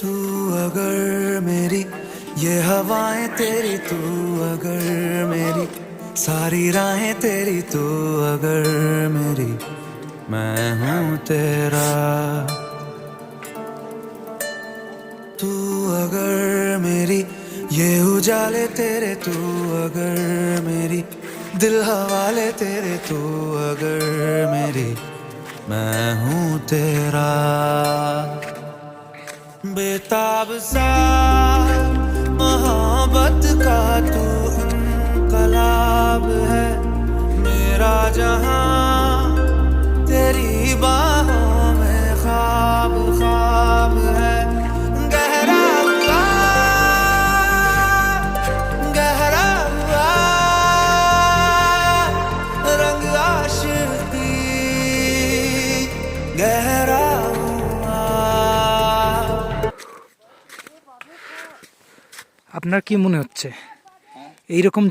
तू अगर मेरी ये हवाएं तेरी, तू अगर मेरी सारी राहें तेरी, तू अगर मेरी मैं हूँ तेरा। तू अगर मेरी ये उजाले तेरे, तू अगर मेरी दिल हवाले तेरे, तू अगर मेरी मैं हूँ तेरा। बेताब सा मोहब्बत का तू इनकलाब है, मेरा जहां तेरी बाहों में ख्वाब ख्वाब है। गहरा हुआ, गहरा हुआ रंग आशिकी, गहरा আপনার কি মনে হচ্ছে এইরকম